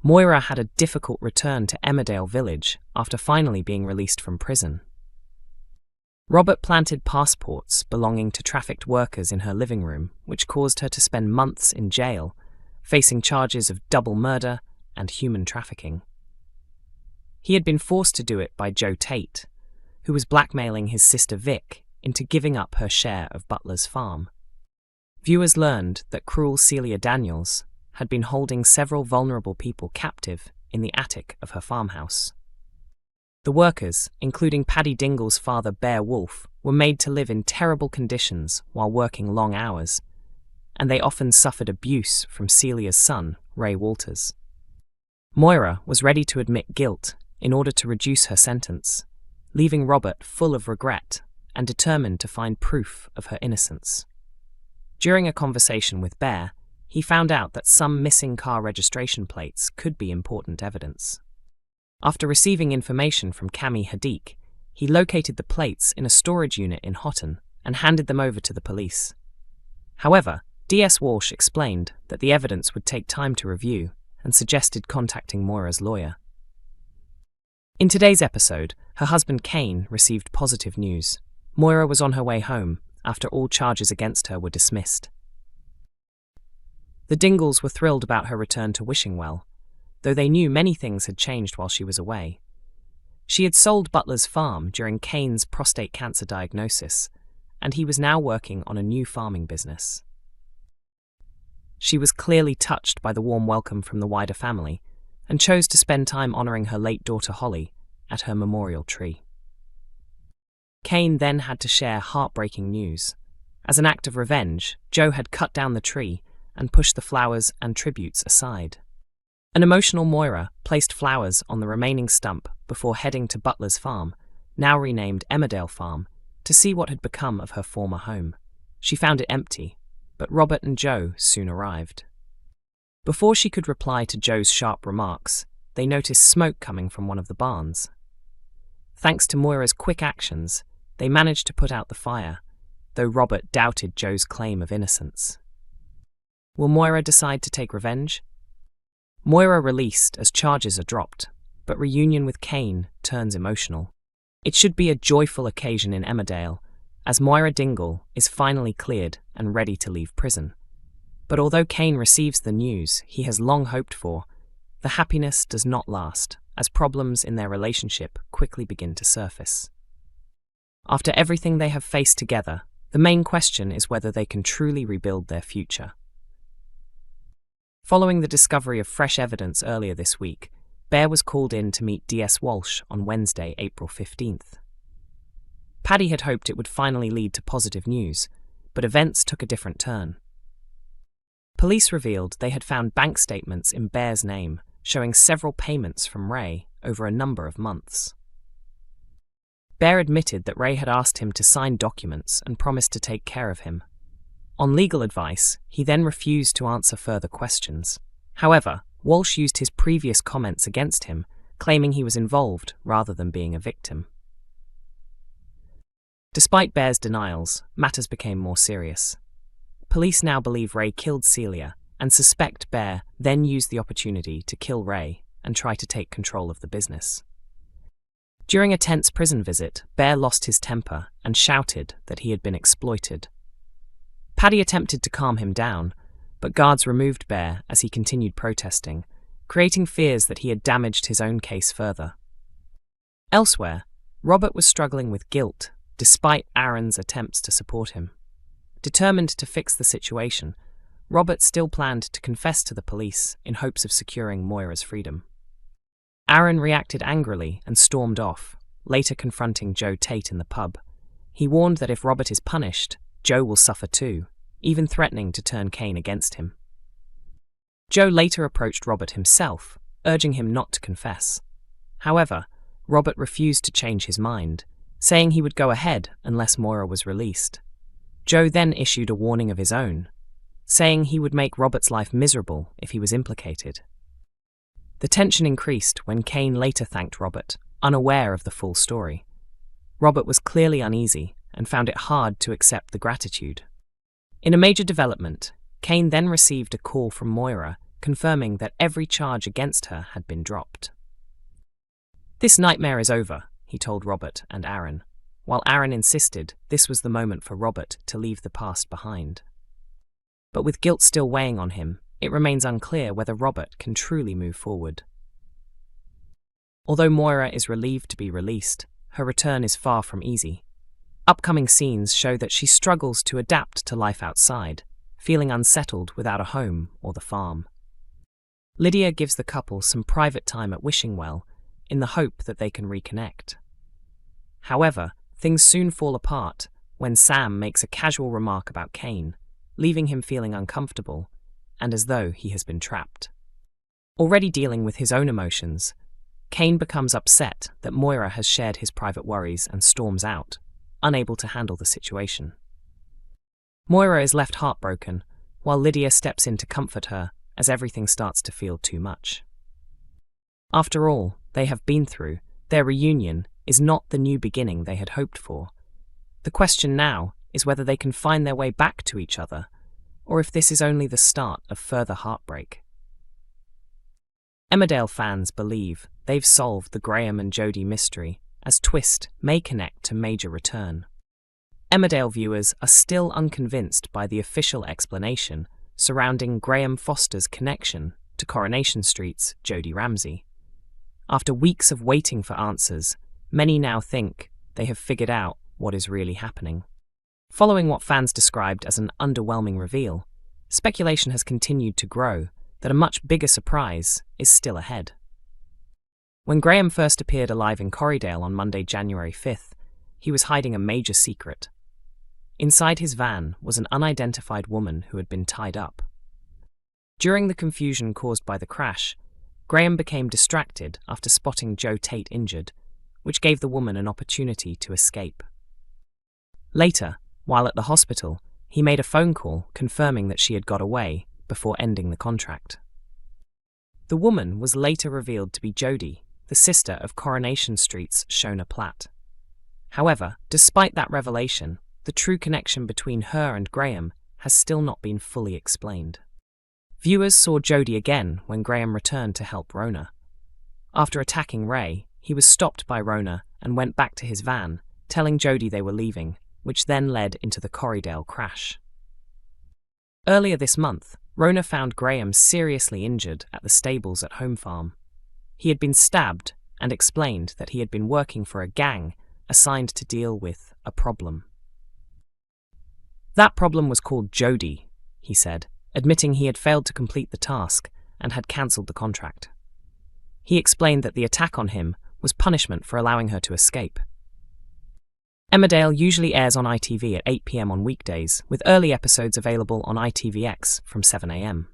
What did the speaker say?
Moira had a difficult return to Emmerdale village after finally being released from prison. Robert planted passports belonging to trafficked workers in her living room, which caused her to spend months in jail, facing charges of double murder and human trafficking. He had been forced to do it by Joe Tate, who was blackmailing his sister Vic into giving up her share of Butler's farm. Viewers learned that cruel Celia Daniels had been holding several vulnerable people captive in the attic of her farmhouse. The workers, including Paddy Dingle's father Bear Wolf, were made to live in terrible conditions while working long hours, and they often suffered abuse from Celia's son, Ray Walters. Moira was ready to admit guilt in order to reduce her sentence, leaving Robert full of regret and determined to find proof of her innocence. During a conversation with Bear, he found out that some missing car registration plates could be important evidence. After receiving information from Cami Hadik, he located the plates in a storage unit in Houghton and handed them over to the police. However, D.S. Walsh explained that the evidence would take time to review and suggested contacting Moira's lawyer. In today's episode, her husband Cain received positive news. Moira was on her way home after all charges against her were dismissed. The Dingles were thrilled about her return to Wishingwell, though they knew many things had changed while she was away. She had sold Butler's farm during Cain's prostate cancer diagnosis, and he was now working on a new farming business. She was clearly touched by the warm welcome from the wider family, and chose to spend time honouring her late daughter Holly at her memorial tree. Cain then had to share heartbreaking news. As an act of revenge, Joe had cut down the tree and pushed the flowers and tributes aside. An emotional Moira placed flowers on the remaining stump before heading to Butler's farm, now renamed Emmerdale Farm, to see what had become of her former home. She found it empty, but Robert and Joe soon arrived. Before she could reply to Joe's sharp remarks, they noticed smoke coming from one of the barns. Thanks to Moira's quick actions, they managed to put out the fire, though Robert doubted Joe's claim of innocence. Will Moira decide to take revenge? Moira released as charges are dropped, but reunion with Cain turns emotional. It should be a joyful occasion in Emmerdale, as Moira Dingle is finally cleared and ready to leave prison. But although Cain receives the news he has long hoped for, the happiness does not last, as problems in their relationship quickly begin to surface. After everything they have faced together, the main question is whether they can truly rebuild their future. Following the discovery of fresh evidence earlier this week, Bear was called in to meet D.S. Walsh on Wednesday, April 15th. Paddy had hoped it would finally lead to positive news, but events took a different turn. Police revealed they had found bank statements in Bear's name, showing several payments from Ray over a number of months. Bear admitted that Ray had asked him to sign documents and promised to take care of him. On legal advice, he then refused to answer further questions. However, Walsh used his previous comments against him, claiming he was involved rather than being a victim. Despite Bear's denials, matters became more serious. Police now believe Ray killed Celia and suspect Bear then used the opportunity to kill Ray and try to take control of the business. During a tense prison visit, Bear lost his temper and shouted that he had been exploited. Paddy attempted to calm him down, but guards removed Bear as he continued protesting, creating fears that he had damaged his own case further. Elsewhere, Robert was struggling with guilt, despite Aaron's attempts to support him. Determined to fix the situation, Robert still planned to confess to the police in hopes of securing Moira's freedom. Aaron reacted angrily and stormed off, later confronting Joe Tate in the pub. He warned that if Robert is punished, Joe will suffer too, even threatening to turn Cain against him. Joe later approached Robert himself, urging him not to confess. However, Robert refused to change his mind, saying he would go ahead unless Moira was released. Joe then issued a warning of his own, saying he would make Robert's life miserable if he was implicated. The tension increased when Cain later thanked Robert, unaware of the full story. Robert was clearly uneasy and found it hard to accept the gratitude. In a major development, Cain then received a call from Moira confirming that every charge against her had been dropped. "This nightmare is over," he told Robert and Aaron, while Aaron insisted this was the moment for Robert to leave the past behind. But with guilt still weighing on him, it remains unclear whether Robert can truly move forward. Although Moira is relieved to be released, her return is far from easy. Upcoming scenes show that she struggles to adapt to life outside, feeling unsettled without a home or the farm. Lydia gives the couple some private time at Wishing Well in the hope that they can reconnect. However, things soon fall apart when Sam makes a casual remark about Cain, leaving him feeling uncomfortable and as though he has been trapped. Already dealing with his own emotions, Cain becomes upset that Moira has shared his private worries and storms out, unable to handle the situation. Moira is left heartbroken, while Lydia steps in to comfort her as everything starts to feel too much. After all they have been through, their reunion is not the new beginning they had hoped for. The question now is whether they can find their way back to each other, or if this is only the start of further heartbreak. Emmerdale fans believe they've solved the Graham and Jodie mystery, as twist may connect to major return. Emmerdale viewers are still unconvinced by the official explanation surrounding Graham Foster's connection to Coronation Street's Jodie Ramsey. After weeks of waiting for answers, many now think they have figured out what is really happening. Following what fans described as an underwhelming reveal, speculation has continued to grow that a much bigger surprise is still ahead. When Graham first appeared alive in Corriedale on Monday, January 5th, he was hiding a major secret. Inside his van was an unidentified woman who had been tied up. During the confusion caused by the crash, Graham became distracted after spotting Joe Tate injured, which gave the woman an opportunity to escape. Later, while at the hospital, he made a phone call confirming that she had got away before ending the contract. The woman was later revealed to be Jodie, the sister of Coronation Street's Shona Platt. However, despite that revelation, the true connection between her and Graham has still not been fully explained. Viewers saw Jodie again when Graham returned to help Rona. After attacking Ray, he was stopped by Rona and went back to his van, telling Jodie they were leaving, which then led into the Corriedale crash. Earlier this month, Rona found Graham seriously injured at the stables at Home Farm. He had been stabbed and explained that he had been working for a gang assigned to deal with a problem. That problem was called Jodie, he said, admitting he had failed to complete the task and had cancelled the contract. He explained that the attack on him was punishment for allowing her to escape. Emmerdale usually airs on ITV at 8 p.m. on weekdays, with early episodes available on ITVX from 7 a.m.